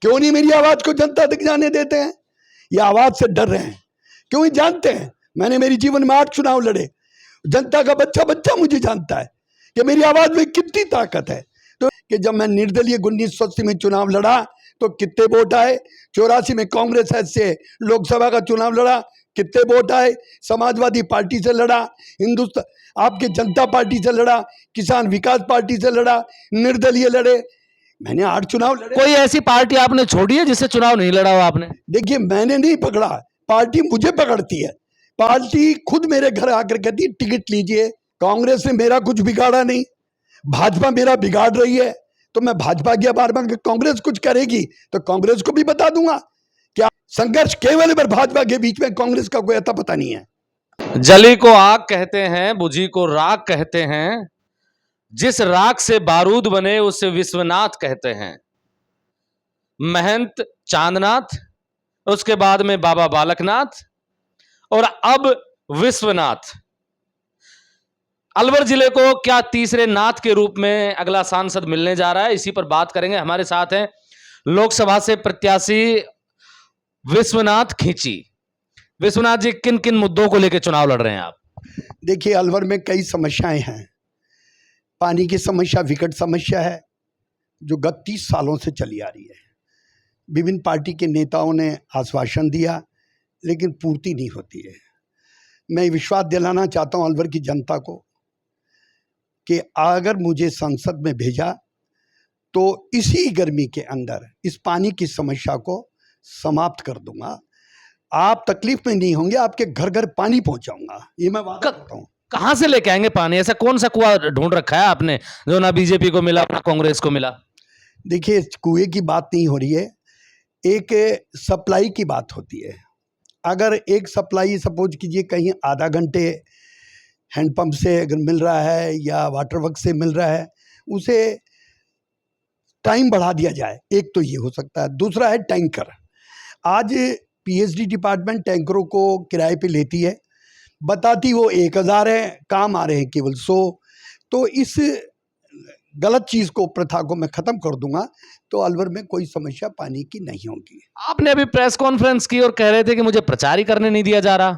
क्यों नहीं मेरी आवाज को जनता तक जाने देते हैं? ये आवाज से डर रहे हैं। क्यों? ही जानते हैं मैंने मेरे जीवन में 8 चुनाव लड़े, जनता का बच्चा बच्चा मुझे जानता है कि मेरी आवाज में कितनी ताकत है। तो कि जब मैं निर्दलीय 1980 में चुनाव लड़ा तो कितने वोट आए, 84 में कांग्रेस से लोकसभा का चुनाव लड़ा, कितने वोट आए, समाजवादी पार्टी से लड़ा, हिंदुस्तान आपकी जनता पार्टी से लड़ा, किसान विकास पार्टी से लड़ा, निर्दलीय लड़े, मैंने 8 चुनाव लड़े। कोई ऐसी पार्टी आपने छोड़ी है जिससे चुनाव नहीं लड़ा हो आपने? देखिए, मैंने नहीं पकड़ा, पार्टी मुझे पकड़ती है। पार्टी खुद मेरे घर आकर कहती टिकट लीजिए। कांग्रेस ने मेरा कुछ बिगाड़ा नहीं, भाजपा मेरा बिगाड़ रही है, तो मैं भाजपा की बार बार कांग्रेस कुछ करेगी तो कांग्रेस को भी बता दूंगा। क्या संघर्ष केवल पर भाजपा के बीच में, कांग्रेस का कोई अता पता नहीं है। जली को आग कहते हैं, बुझी को राख कहते हैं, जिस राख से बारूद बने उसे विश्वनाथ कहते हैं। महंत चांदनाथ, उसके बाद में बाबा बालकनाथ और अब विश्वनाथ। अलवर जिले को क्या तीसरे नाथ के रूप में अगला सांसद मिलने जा रहा है, इसी पर बात करेंगे। हमारे साथ हैं लोकसभा से प्रत्याशी विश्वनाथ खींची। विश्वनाथ जी, किन किन मुद्दों को लेकर चुनाव लड़ रहे हैं आप? देखिए, अलवर में कई समस्याएं हैं। पानी की समस्या विकट समस्या है जो गत 30 सालों से चली आ रही है। विभिन्न पार्टी के नेताओं ने आश्वासन दिया लेकिन पूर्ति नहीं होती है। मैं विश्वास दिलाना चाहता हूं अलवर की जनता को कि अगर मुझे संसद में भेजा तो इसी गर्मी के अंदर इस पानी की समस्या को समाप्त कर दूंगा। आप तकलीफ में नहीं होंगे, आपके घर घर पानी पहुंचाऊंगा, ये मैं वादा करता हूं। कहां से लेके आएंगे पानी? ऐसा कौन सा कुआं ढूंढ रखा है आपने जो ना बीजेपी को मिला ना कांग्रेस को मिला? देखिए, कुएं की बात नहीं हो रही है, एक सप्लाई की बात होती है। अगर एक सप्लाई सपोज कीजिए कहीं आधा घंटे हैंडपंप से अगर मिल रहा है या वाटर वर्क से मिल रहा है, उसे टाइम बढ़ा दिया जाए, एक तो ये हो सकता है। दूसरा है टैंकर। आज पीएचडी डिपार्टमेंट टैंकरों को किराए पे लेती है, बताती वो 1000 है, काम आ रहे हैं केवल 100। तो इस गलत चीज को, प्रथा को मैं खत्म कर दूंगा तो अलवर में कोई समस्या पानी की नहीं होगी। आपने अभी प्रेस कॉन्फ्रेंस की और कह रहे थे कि मुझे प्रचार ही करने नहीं दिया जा रहा।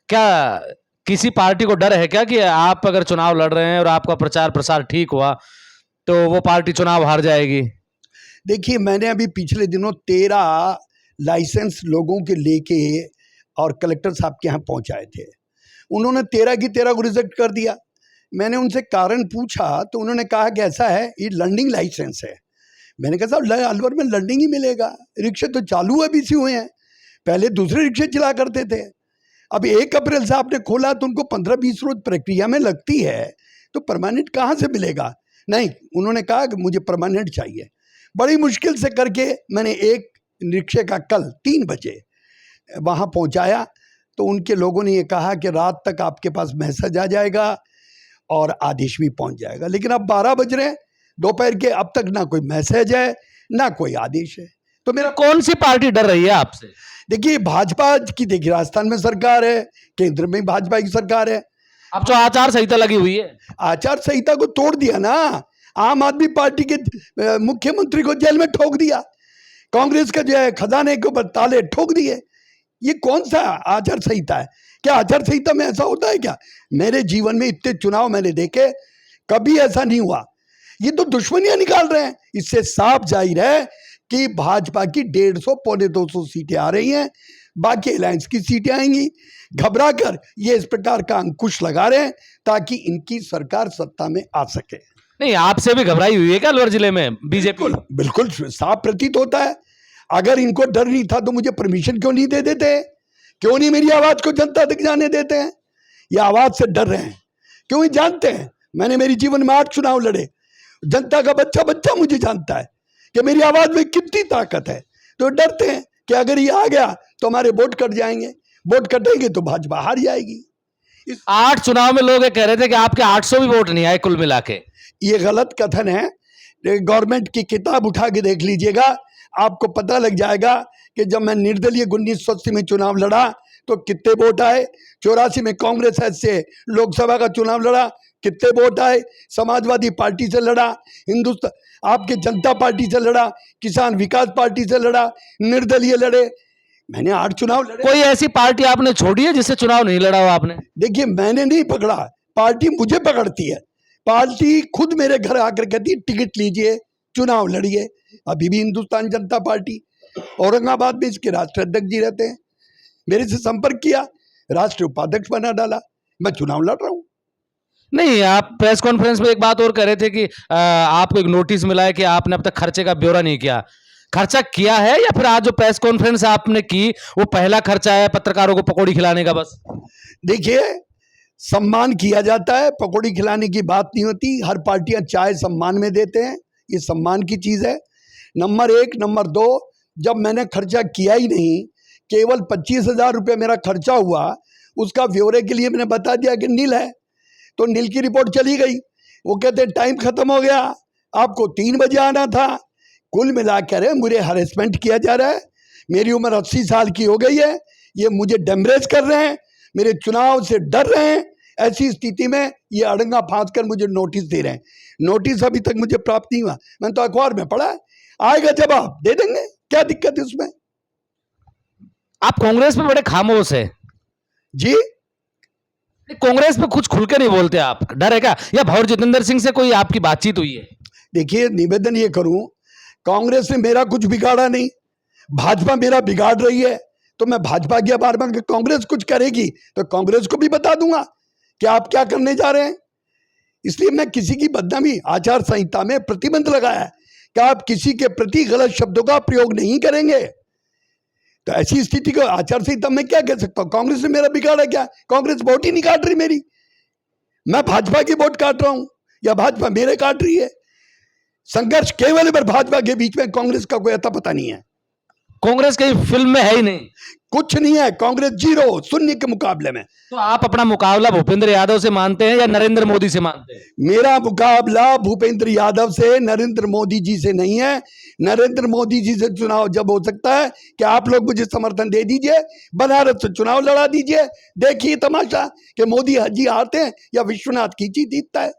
क्या किसी पार्टी को डर है क्या कि आप अगर चुनाव लड़ रहे हैं और आपका प्रचार प्रसार ठीक हुआ तो वो पार्टी चुनाव हार जाएगी? देखिए, मैंने अभी पिछले दिनों 13 लाइसेंस लोगों के लेके और कलेक्टर साहब के यहाँ पहुंचाए थे। उन्होंने 13 की 13 को रिजेक्ट कर दिया। मैंने उनसे कारण पूछा तो उन्होंने कहा कि ऐसा है, ये लर्निंग लाइसेंस है। मैंने कहा साहब, अलवर में लर्निंग ही मिलेगा, रिक्शे तो चालू अभी से हुए हैं, पहले दूसरे रिक्शे चला करते थे। अब 1 अप्रैल से आपने खोला तो उनको 15-20 रोज प्रक्रिया में लगती है, तो परमानेंट कहाँ से मिलेगा? नहीं, उन्होंने कहा कि मुझे परमानेंट चाहिए। बड़ी मुश्किल से करके मैंने एक रिक्शे का कल 3 बजे वहाँ पहुँचाया तो उनके लोगों ने ये कहा कि रात तक आपके पास मैसेज आ जाएगा और आदेश भी पहुँच जाएगा। लेकिन अब 12 बज रहे हैं दोपहर के, अब तक ना कोई मैसेज है ना कोई आदेश है। तो मेरा कौन सी पार्टी डर रही है आपसे? देखिए, भाजपा की, देखिए राजस्थान में सरकार है, केंद्र में भाजपा की सरकार है। अब तो आचार संहिता लगी हुई है। आचार संहिता को तोड़ दिया ना, आम आदमी पार्टी के मुख्यमंत्री को जेल में ठोक दिया, कांग्रेस का जो है खजाने के ऊपर ताले ठोक दिए। ये कौन सा आचार संहिता है? क्या आचार संहिता में ऐसा होता है क्या? मेरे जीवन में इतने चुनाव मैंने देखे, कभी ऐसा नहीं हुआ। ये तो दुश्मनियां निकाल रहे हैं। इससे साफ जाहिर है कि भाजपा की 150 पौने 200 सीटें आ रही हैं, बाकी अलायंस की सीटें आएंगी। घबरा कर ये इस प्रकार का अंकुश लगा रहे हैं ताकि इनकी सरकार सत्ता में आ सके। नहीं, आपसे भी घबराई हुई है क्या अलवर जिले में बीजेपी? बिल्कुल साफ प्रतीत होता है। अगर इनको डर नहीं था तो मुझे परमिशन क्यों नहीं दे देते? क्यों नहीं मेरी आवाज को जनता तक जाने देते हैं? ये आवाज से डर रहे हैं। क्यों? जानते हैं मैंने मेरे जीवन में 8 चुनाव लड़े, जनता का बच्चा बच्चा मुझे जानता है कि मेरी आवाज में कितनी ताकत है। तो डरते हैं कि अगर ये आ गया तो हमारे वोट कट जाएंगे, वोट कटेंगे तो भाजपा हार जाएगी। इस 8 चुनाव में लोग कह रहे थे कि आपके 800 भी वोट नहीं आए कुल मिला के। ये गलत कथन है। गवर्नमेंट की किताब उठा के देख लीजिएगा, आपको पता लग जाएगा कि जब मैं निर्दलीय 1980 में चुनाव लड़ा तो कितने वोट आए, 84 में कांग्रेस से लोकसभा का चुनाव लड़ा, कितने वोट आए? समाजवादी पार्टी से लड़ा, हिंदुस्तान आपके जनता पार्टी से लड़ा, किसान विकास पार्टी से लड़ा, निर्दलीय लड़े। मैंने 8 चुनाव लड़े। कोई ऐसी पार्टी आपने छोड़ी है जिससे चुनाव नहीं लड़ा हो आपने? देखिए, मैंने नहीं पकड़ा, पार्टी मुझे पकड़ती है। पार्टी खुद मेरे घर आकर कहती है टिकट लीजिए, चुनाव लड़िए। अभी भी हिंदुस्तान जनता पार्टी औरंगाबाद में इसके राष्ट्रीय अध्यक्ष जी रहते हैं, मेरे से संपर्क किया, राष्ट्रीय उपाध्यक्ष बना डाला, मैं चुनाव लड़ रहा हूँ। नहीं, आप प्रेस कॉन्फ्रेंस में एक बात और कह रहे थे कि आपको एक नोटिस मिला है कि आपने अब तक खर्चे का ब्यौरा नहीं किया। खर्चा किया है या फिर आज जो प्रेस कॉन्फ्रेंस आपने की वो पहला खर्चा है पत्रकारों को पकौड़ी खिलाने का बस? देखिए, सम्मान किया जाता है, पकौड़ी खिलाने की बात नहीं होती। हर पार्टियां चाय सम्मान में देते हैं, ये सम्मान की चीज़ है, नंबर 1। नंबर 2, जब मैंने खर्चा किया ही नहीं, केवल 25,000 रुपये मेरा खर्चा हुआ, उसका ब्यौरे के लिए मैंने बता दिया कि नील है, तो नील की रिपोर्ट चली गई। वो कहते टाइम खत्म हो गया, आपको 3 बजे आना था। कुल मिलाकर मुझे हरेसमेंट किया जा रहा है। मेरी उम्र 80 साल की हो गई है, ये मुझे डैमरेज कर रहे हैं, मेरे चुनाव से डर रहे हैं। ऐसी स्थिति में ये अड़ंगा फांस कर मुझे नोटिस दे रहे हैं। नोटिस अभी तक मुझे प्राप्त नहीं हुआ, मैंने तो अखबार में पढ़ा है, आएगा जवाब दे देंगे, क्या दिक्कत है उसमें? आप कांग्रेस में बड़े खामोश है जी, कांग्रेस में कुछ खुल के नहीं बोलते आप, डर है क्या? या भौर जितेंद्र सिंह से कोई आपकी बातचीत हुई है? देखिए, निवेदन ये करूं, कांग्रेस ने मेरा कुछ बिगाड़ा नहीं, भाजपा मेरा बिगाड़ रही है, तो मैं भाजपा की बार बार कांग्रेस कुछ करेगी तो कांग्रेस को भी बता दूंगा कि आप क्या करने जा रहे हैं। इसलिए मैं किसी की बदनामी, आचार संहिता में प्रतिबंध लगाया है कि आप किसी के प्रति गलत शब्दों का प्रयोग नहीं करेंगे। तो ऐसी स्थिति को आचार संहिता में क्या कह सकता हूं? कांग्रेस ने मेरा बिगाड़ा क्या? कांग्रेस वोट ही नहीं काट रही मेरी, मैं भाजपा की वोट काट रहा हूं या भाजपा मेरे काट रही है। संघर्ष केवल भाजपा के बीच में, कांग्रेस का कोई अता पता नहीं है। कांग्रेस कहीं फिल्म में है ही नहीं, कुछ नहीं है, कांग्रेस जीरो, शून्य के मुकाबले में। तो आप अपना मुकाबला भूपेंद्र यादव से मानते हैं या नरेंद्र मोदी से मानते हैं? मेरा मुकाबला भूपेंद्र यादव से, नरेंद्र मोदी जी से नहीं है। नरेंद्र मोदी जी से चुनाव जब हो सकता है कि आप लोग मुझे समर्थन दे दीजिए, बनारस से चुनाव लड़ा दीजिए, देखिए तमाशा कि मोदी जी हारते हैं या विश्वनाथ खींची जीतता है।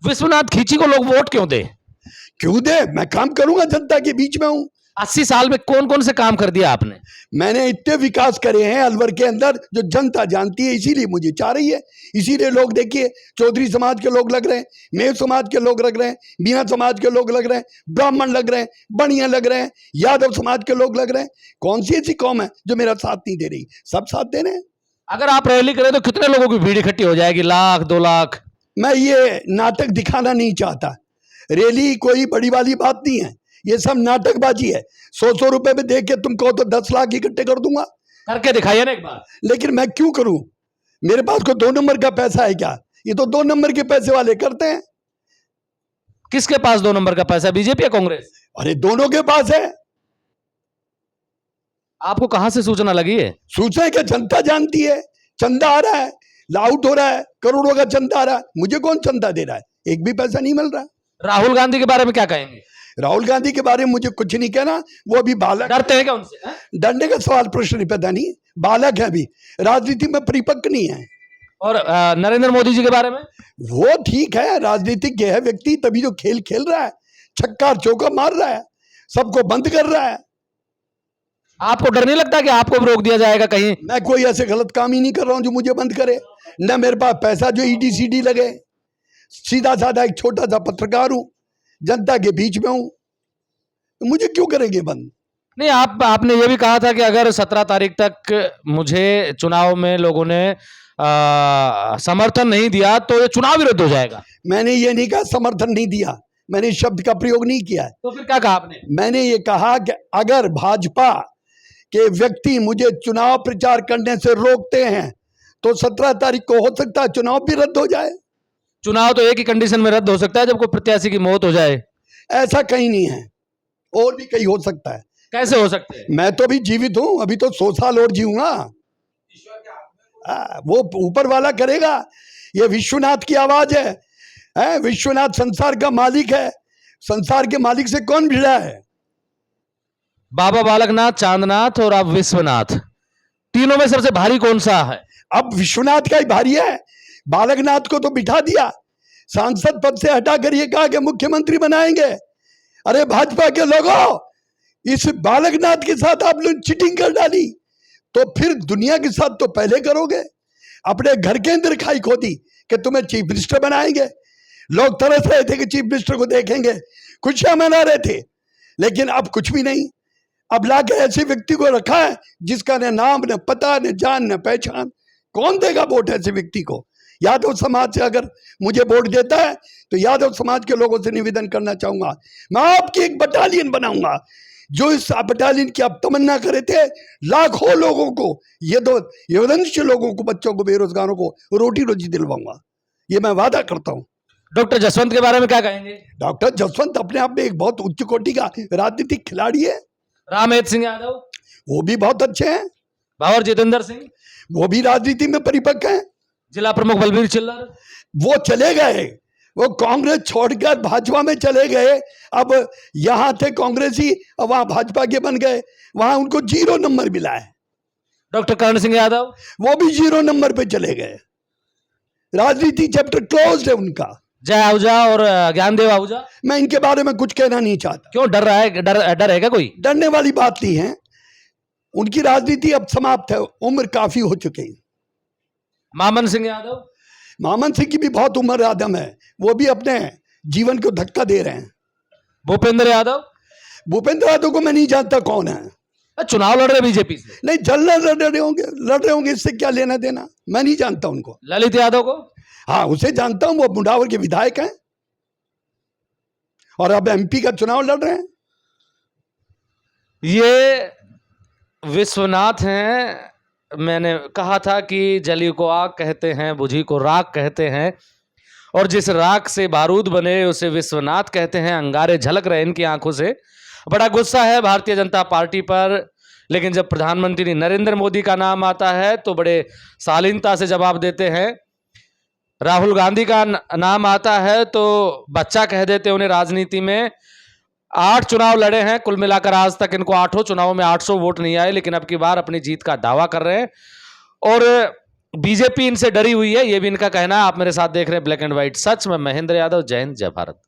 विश्वनाथ खींची को लोग वोट क्यों दे? क्यों दे? मैं काम करूंगा, जनता के बीच में हूं। 80 साल में कौन कौन से काम कर दिया आपने? मैंने इतने विकास करे हैं अलवर के अंदर जो जनता जानती है, इसीलिए मुझे चाह रही है। इसीलिए लोग, देखिए, चौधरी समाज के लोग लग रहे हैं, मेव समाज के लोग लग रहे हैं, मीना समाज के लोग लग रहे हैं, ब्राह्मण लग रहे हैं, बनिया लग रहे हैं, यादव समाज के लोग लग रहे हैं। कौन सी ऐसी कौम है जो मेरा साथ नहीं दे रही? सब साथ दे रहे हैं। अगर आप रैली करें तो कितने लोगों की भीड़ इकट्ठी हो जाएगी? लाख, 2 लाख? मैं ये नाटक दिखाना नहीं चाहता। रैली कोई बड़ी वाली बात नहीं है, ये सब नाटकबाजी है। 100 रुपए में देख के तुम कहो तो 10 लाख इकट्ठे कर दूंगा। करके दिखाइए ना एक बार। लेकिन मैं क्यों करूं? मेरे पास कोई 2 नंबर का पैसा है क्या? ये तो 2 नंबर के पैसे वाले करते हैं। किसके पास 2 नंबर का पैसा, बीजेपी या कांग्रेस? अरे दोनों के पास है। आपको कहां से सूचना लगी है? सूचना क्या जनता जानती है। चंदा आ रहा है, लाउट हो रहा है, करोड़ों का चंदा आ रहा है, मुझे कौन चंदा दे रहा है? एक भी पैसा नहीं मिल रहा। राहुल गांधी के बारे में क्या कहेंगे? राहुल गांधी के बारे में मुझे कुछ नहीं कहना, वो अभी बालक। डरते हैं क्या उनसे? हाँ? डरने का सवाल, प्रश्न नहीं, पैदा नहीं, बालक है, अभी राजनीति में परिपक्व नहीं है। और नरेंद्र मोदी जी के बारे में? वो ठीक है, राजनीतिज्ञ है व्यक्ति, तभी जो खेल खेल रहा है, छक्का चौका मार रहा है, सबको बंद कर रहा है। आपको डर नहीं लगता कि आपको भी रोक दिया जाएगा कहीं? मैं कोई ऐसे गलत काम ही नहीं कर रहा हूं जो मुझे बंद करे। न मेरे पास पैसा जो ईडी सीडी लगे, सीधा साधा एक छोटा सा पत्रकार हूं, जनता के बीच में हूं, तो मुझे क्यों करेंगे बंद? नहीं, आपने ये भी कहा था कि अगर 17 तारीख तक मुझे चुनाव में लोगों ने समर्थन नहीं दिया तो ये चुनाव ही रद्द हो जाएगा। मैंने ये नहीं कहा समर्थन नहीं दिया, मैंने इस शब्द का प्रयोग नहीं किया है। तो फिर क्या कहा आपने? मैंने ये कहा कि अगर भाजपा के व्यक्ति मुझे चुनाव प्रचार करने से रोकते हैं तो 17 तारीख को हो सकता है चुनाव भी रद्द हो जाए। चुनाव तो एक ही कंडीशन में रद्द हो सकता है, जब कोई प्रत्याशी की मौत हो जाए। ऐसा कहीं नहीं है, और भी कहीं हो सकता है। कैसे हो सकते हैं? मैं तो अभी जीवित हूं, अभी तो 100 साल और जीऊंगा। वो ऊपर वाला करेगा। ये विश्वनाथ की आवाज है, विश्वनाथ संसार का मालिक है, संसार के मालिक से कौन भिड़ा है? बाबा बालकनाथ, चांदनाथ और अब विश्वनाथ, तीनों में सबसे भारी कौन सा है? अब विश्वनाथ का ही भारी है। बालकनाथ को तो बिठा दिया, सांसद पद से हटाकर ये कहा कि मुख्यमंत्री बनाएंगे। अरे भाजपा के लोगों, इस बालकनाथ के साथ आप लोग चीटिंग कर डाली, तो फिर दुनिया के साथ तो पहले करोगे। अपने घर के अंदर खाई खोदी कि तुम्हें चीफ मिनिस्टर बनाएंगे। लोग तरस रहे थे कि चीफ मिनिस्टर को देखेंगे, खुशियां मना रहे थे, लेकिन अब कुछ भी नहीं। अब लाके ऐसे व्यक्ति को रखा है जिसका न नाम न पता न जान न पहचान। कौन देगा वोट ऐसे व्यक्ति को? यादव समाज से अगर मुझे वोट देता है तो यादव समाज के लोगों से निवेदन करना चाहूंगा, मैं आपकी एक बटालियन बनाऊंगा, जो इस बटालियन की आप तमन्ना करे थे। लाखों लोगों को, ये दो यवदंश लोगों को, बच्चों को, बेरोजगारों को रोटी रोजी दिलवाऊंगा, ये मैं वादा करता हूं। डॉक्टर जसवंत के बारे में क्या कहेंगे? डॉक्टर जसवंत अपने आप में एक बहुत उच्च कोटि का राजनीतिक खिलाड़ी है। रामहेत सिंह यादव, वो भी बहुत अच्छे हैं। भावर जितेंद्र सिंह, वो भी राजनीति में परिपक्व हैं। जिला प्रमुख बलबीर चिल्लर, वो चले गए, वो कांग्रेस छोड़कर भाजपा में चले गए। अब यहां थे कांग्रेसी, अब वहां भाजपा के बन गए, वहां उनको 0 नंबर मिला है। डॉक्टर कर्ण सिंह यादव, वो भी 0 नंबर पे चले गए। राजनीति चैप्टर क्लोज्ड है उनका। जय आहूजा और ज्ञानदेव आहूजा, मैं इनके बारे में कुछ कहना नहीं चाहता। क्यों डर रहा है? डर है क्या कोई? डरने वाली बात नहीं है, उनकी राजनीति अब समाप्त है, उम्र काफी हो चुकी है। मामन सिंह यादव, मामन सिंह की भी बहुत उम्र आदम है, वो भी अपने जीवन को धक्का दे रहे हैं। भूपेंद्र यादव, भूपेंद्र यादव को मैं नहीं जानता कौन है। चुनाव लड़ रहे बीजेपी से। नहीं, लड़ रहे होंगे, इससे क्या लेना देना, मैं नहीं जानता उनको। ललित यादव को, हाँ उसे जानता हूं, वो मुंडावर के विधायक हैं और अब एमपी का चुनाव लड़ रहे हैं। ये विश्वनाथ हैं। मैंने कहा था कि जली को आग कहते हैं, बुझी को राख कहते हैं, और जिस राख से बारूद बने उसे विश्वनाथ कहते हैं। अंगारे झलक रहे इनकी आंखों से। बड़ा गुस्सा है भारतीय जनता पार्टी पर, लेकिन जब प्रधानमंत्री नरेंद्र मोदी का नाम आता है तो बड़े शालीनता से जवाब देते हैं। राहुल गांधी का नाम आता है तो बच्चा कह देते हैं उन्हें। राजनीति में 8 चुनाव लड़े हैं कुल मिलाकर, आज तक इनको 8 चुनावों में 800 वोट नहीं आए, लेकिन अब की बार अपनी जीत का दावा कर रहे हैं और बीजेपी इनसे डरी हुई है, ये भी इनका कहना है। आप मेरे साथ देख रहे हैं ब्लैक एंड व्हाइट सच में। महेंद्र यादव, जय हिंद, जय भारत।